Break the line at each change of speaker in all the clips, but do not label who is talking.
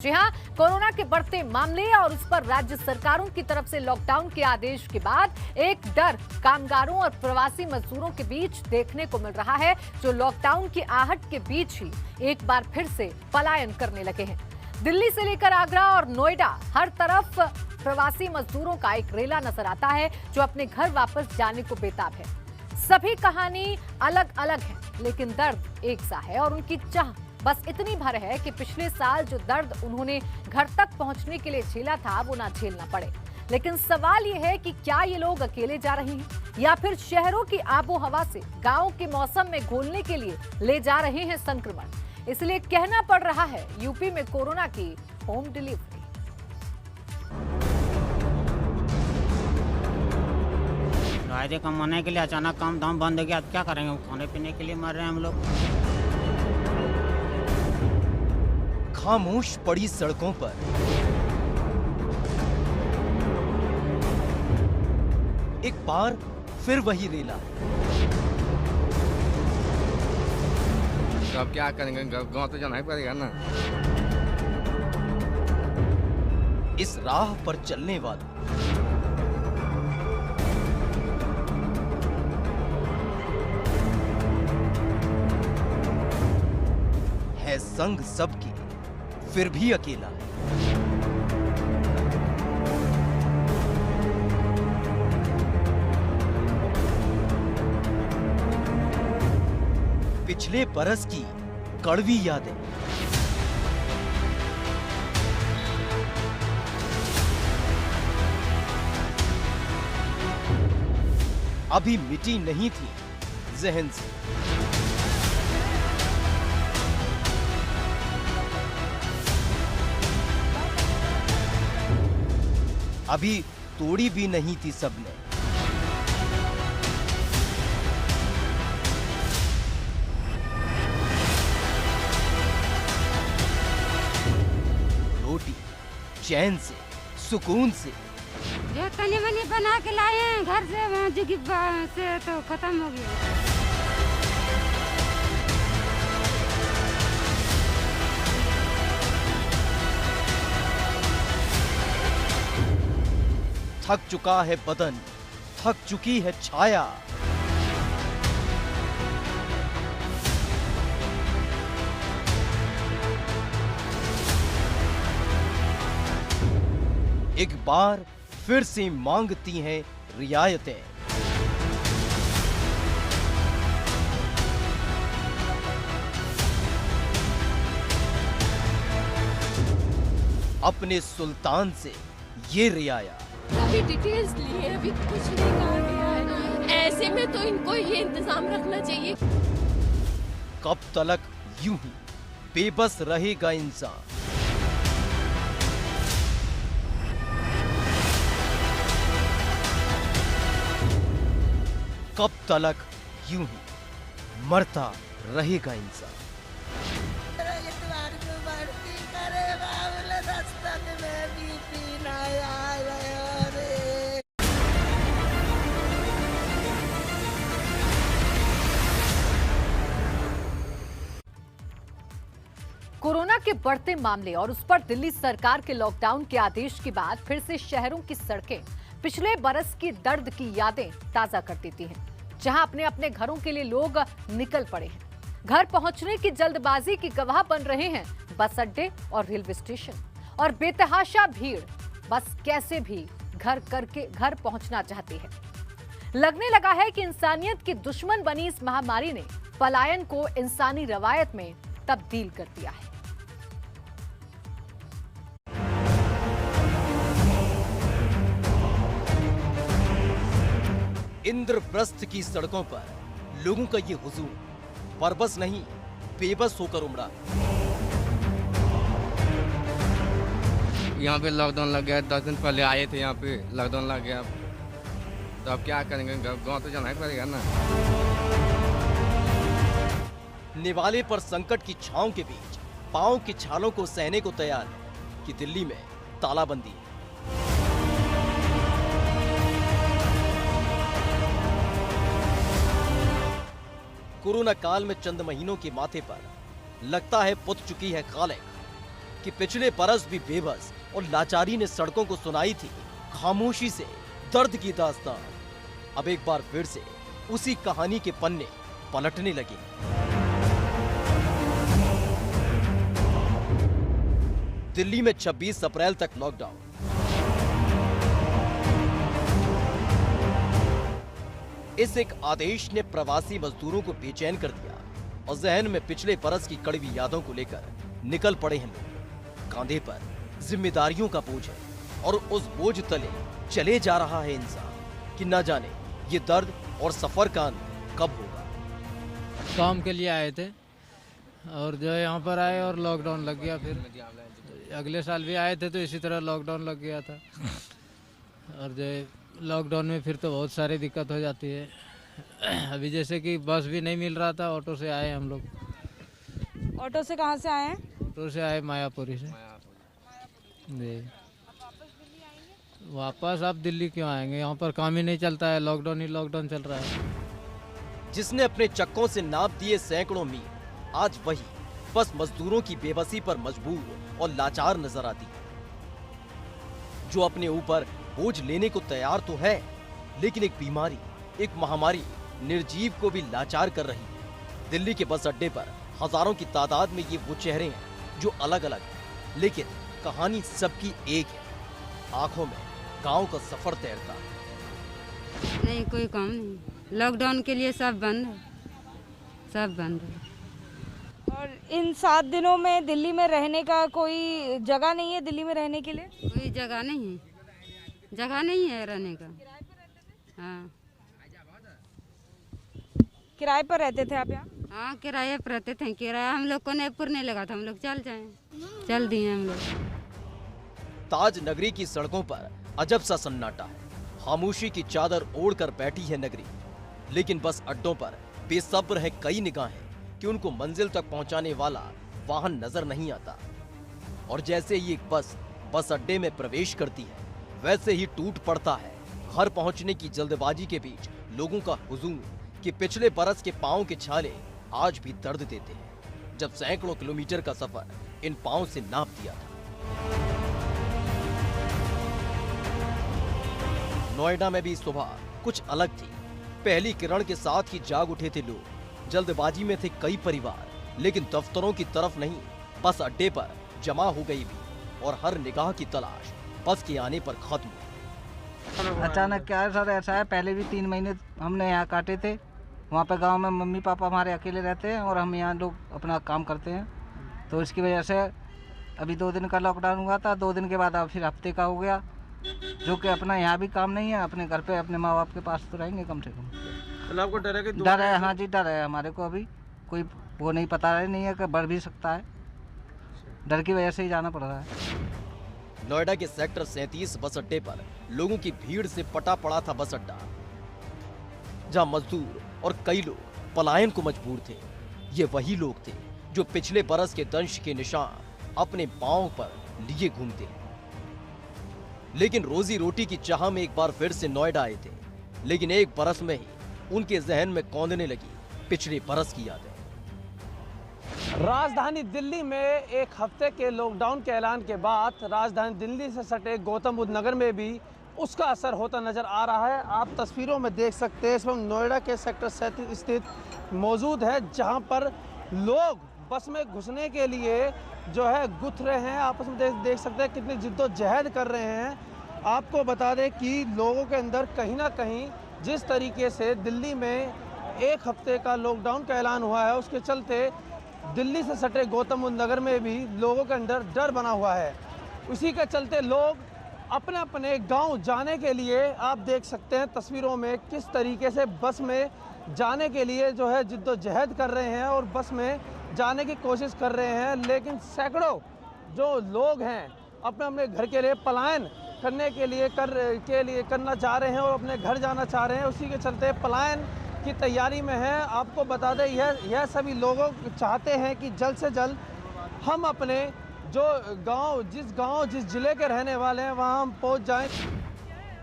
जी हां, कोरोना के बढ़ते मामले और उस पर राज्य सरकारों की तरफ से लॉकडाउन के आदेश के बाद एक डर कामगारों और प्रवासी मजदूरों के बीच देखने को मिल रहा है, जो लॉकडाउन की आहट के बीच ही एक बार फिर से पलायन करने लगे हैं। दिल्ली से लेकर आगरा और नोएडा, हर तरफ प्रवासी मजदूरों का एक रेला नजर आता है, जो अपने घर वापस जाने को बेताब है। सभी कहानी अलग अलग है, लेकिन दर्द एक सा है और उनकी चाह बस इतनी भर है कि पिछले साल जो दर्द उन्होंने घर तक पहुंचने के लिए झेला था, वो ना झेलना पड़े। लेकिन सवाल ये है कि क्या ये लोग अकेले जा रहे हैं या फिर शहरों की आबो हवा से गांव के मौसम में घुलने के लिए ले जा रहे हैं संक्रमण। इसलिए कहना पड़ रहा है यूपी में कोरोना की होम डिलीवरी।
फायदे कमाने के लिए अचानक काम धाम बंद हो गया, क्या करेंगे? खाने पीने के लिए मर रहे हैं हम लोग।
खामोश पड़ी सड़कों पर एक बार फिर वही रेला।
अब क्या करेंगे, गांव तो जाना ही पड़ेगा ना।
इस राह पर चलने वालों है संग सबकी, फिर भी अकेला है। पिछले बरस की कड़वी यादें, अभी मिटी नहीं थी जहन से। अभी तोड़ी भी नहीं थी सबने। रोटी चैन से, सुकून से,
जो तनी मनी बना के लाए हैं घर से, वहाँ जगह से तो खत्म हो गया।
थक चुका है बदन, थक चुकी है छाया। एक बार फिर से मांगती हैं रियायतें। अपने सुल्तान से ये रियाया।
अभी डिटेल्स लिए, अभी कुछ नहीं कहा गया है। ऐसे में तो इनको ये इंतजाम रखना चाहिए।
कब तलक यूं ही बेबस रहेगा इंसान? कब तलक यूं ही मरता रहेगा इंसान?
कोरोना के बढ़ते मामले और उस पर दिल्ली सरकार के लॉकडाउन के आदेश के बाद फिर से शहरों की सड़कें पिछले बरस की दर्द की यादें ताजा कर देती हैं, जहां अपने अपने घरों के लिए लोग निकल पड़े हैं। घर पहुंचने की जल्दबाजी की गवाह बन रहे हैं बस अड्डे और रेलवे स्टेशन, और बेतहाशा भीड़ बस कैसे भी घर पहुंचना चाहती है। लगने लगा है कि इंसानियत की दुश्मन बनी इस महामारी ने पलायन को इंसानी रवायत में तब्दील कर दिया है।
इंद्रप्रस्थ की सड़कों पर लोगों का ये हुजूम बरबस नहीं, बेबस होकर उमड़ा।
यहाँ पे लॉकडाउन लग गया, 10 दिन पहले आए थे, यहाँ पे लॉकडाउन लग गया। तो अब क्या करेंगे, गांव तो जाना ही पड़ेगा ना।
निवाले पर संकट की छांव के बीच पांव की छालों को सहने को तैयार कि दिल्ली में तालाबंदी। कोरोना काल में चंद महीनों के माथे पर लगता है पुत चुकी है खालिक। कि पिछले बरस भी बेबस और लाचारी ने सड़कों को सुनाई थी खामोशी से दर्द की दास्तान। अब एक बार फिर से उसी कहानी के पन्ने पलटने लगे। दिल्ली में 26 अप्रैल तक लॉकडाउन। इस एक आदेश ने प्रवासी मजदूरों को बेचैन कर दिया और जहन में पिछले बरस की कड़वी यादों को लेकर निकल पड़े हैं लोग। कांधे पर जिम्मेदारियों का बोझ है और उस बोझ तले चले जा रहा है इंसान कि न जाने ये दर्द और सफर का अंत कब होगा।
काम के लिए आए थे और जो है यहाँ पर आए और लॉकडाउन लग गया। फिर अगले साल भी आए थे तो इसी तरह लॉकडाउन लग गया था और जो है लॉकडाउन में फिर तो बहुत सारी दिक्कत हो जाती है। अभी जैसे कि बस भी नहीं मिल रहा था, ऑटो से आए हम लोग।
ऑटो से कहाँ से आए हैं?
ऑटो से आए मायापुरी से जी। वापस आप दिल्ली क्यों आएंगे? यहाँ पर काम ही नहीं चलता है, लॉकडाउन ही लॉकडाउन चल रहा है।
जिसने अपने चक्कों से नाप दिए सैकड़ों मील, आज वही बस मजदूरों की बेबसी पर मजबूर और लाचार नजर आती है। जो अपने ऊपर बोझ लेने को तैयार तो है, लेकिन एक बीमारी, एक महामारी निर्जीव को भी लाचार कर रही है। दिल्ली के बस अड्डे पर हजारों की तादाद में ये वो चेहरे हैं जो अलग अलग हैं, लेकिन कहानी सबकी एक है। आंखों में गांव का सफर तैरता है।
नहीं, कोई काम नहीं। लॉकडाउन के लिए सब बंद है, सब बंद है।
और इन 7 दिनों में दिल्ली में रहने का कोई जगह नहीं है? दिल्ली में रहने के लिए
कोई जगह नहीं है, जगह नहीं है रहने का। हाँ,
किराए पर रहते थे आप यहाँ?
हाँ, किराए पर रहते थे। किराया हम लोग को नेपुर नहीं लगा था, हम लोग चल दिए हम लोग।
ताज नगरी की सड़कों पर अजब सा सन्नाटा है। खामोशी की चादर ओढ़कर बैठी है नगरी, लेकिन बस अड्डों पर बेसब्र है कई निगाहें कि उनको मंजिल तक पहुंचाने वाला वाहन नजर नहीं आता। और जैसे ही एक बस अड्डे में प्रवेश करती है, वैसे ही टूट पड़ता है घर पहुंचने की जल्दबाजी के बीच लोगों का हुजूम कि पिछले बरस के पांव के छाले आज भी दर्द देते हैं, जब सैकड़ों किलोमीटर का सफर इन पांव से नाप दिया था। नोएडा में भी सुबह कुछ अलग थी। पहली किरण के साथ ही जाग उठे थे लोग। जल्दबाजी में थे कई परिवार, लेकिन दफ्तरों की तरफ नहीं, बस अड्डे पर जमा हो गई भी, और हर निगाह की तलाश बस के आने पर खत्म हुई।
अचानक क्या है सर, ऐसा है, पहले भी 3 महीने हमने यहाँ काटे थे। वहाँ पे गांव में मम्मी पापा हमारे अकेले रहते हैं और हम यहाँ लोग अपना काम करते हैं, तो इसकी वजह से अभी 2 दिन का लॉकडाउन हुआ था। 2 दिन के बाद अब फिर हफ्ते का हो गया, जो कि अपना यहाँ भी काम नहीं है। अपने घर पे अपने माँ बाप के पास तो रहेंगे कम से कम।
आपको डर है कि
डर है? हाँ जी, डर है हमारे को। अभी कोई वो नहीं पता नहीं है कि बढ़ भी सकता है, डर की वजह से ही जाना पड़ रहा है।
नोएडा के सेक्टर 37 बस अड्डे पर लोगों की भीड़ से पटा पड़ा था बस अड्डा, जहां मजदूर और कई लोग पलायन को मजबूर थे। ये वही लोग थे जो पिछले बरस के दंश के निशान अपने पांव पर लिए घूमते हैं, लेकिन रोजी रोटी की चाह में एक बार फिर से नोएडा आए थे। लेकिन एक बरस में ही उनके जहन में कौंधने लगी पिछले बरस की यादें।
राजधानी दिल्ली में एक हफ्ते के लॉकडाउन के ऐलान के बाद राजधानी दिल्ली से सटे गौतम बुद्ध नगर में भी उसका असर होता नजर आ रहा है। आप तस्वीरों में देख सकते हैं, इस वक्त नोएडा के सेक्टर 37 स्थित मौजूद है, जहां पर लोग बस में घुसने के लिए जो है गुथ रहे हैं। आपस में देख सकते हैं कितनी जिद्दोजहद कर रहे हैं। आपको बता दें कि लोगों के अंदर कहीं ना कहीं जिस तरीके से दिल्ली में एक हफ्ते का लॉकडाउन का ऐलान हुआ है, उसके चलते दिल्ली से सटे गौतम बुद्ध नगर में भी लोगों के अंदर डर बना हुआ है। उसी के चलते लोग अपने अपने गांव जाने के लिए, आप देख सकते हैं तस्वीरों में किस तरीके से बस में जाने के लिए जो है जिद्दोजहद कर रहे हैं और बस में जाने की कोशिश कर रहे हैं। लेकिन सैकड़ों जो लोग हैं अपने अपने घर के लिए पलायन करने के लिए करना चाह रहे हैं और अपने घर जाना चाह रहे हैं। उसी के चलते पलायन की तैयारी में है। आपको बता दें यह सभी लोगों चाहते हैं कि जल्द से जल्द हम अपने जो जिस जिले के रहने वाले हैं वहां हम पहुंच जाएं।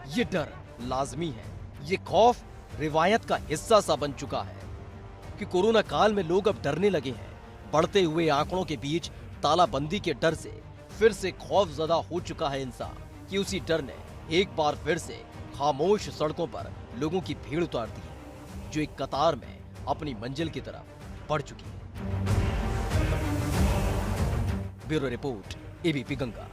ये डर लाजमी है, ये खौफ रिवायत का हिस्सा सा बन चुका है कि कोरोना काल में लोग अब डरने लगे हैं। बढ़ते हुए आंकड़ों के बीच तालाबंदी के डर से फिर से खौफजदा हो चुका है इंसान कि उसी डर ने एक बार फिर से खामोश सड़कों पर लोगों की भीड़ उतार दी है, जो एक कतार में अपनी मंजिल की तरफ बढ़ चुकी है। Bureau report, ABP Ganga.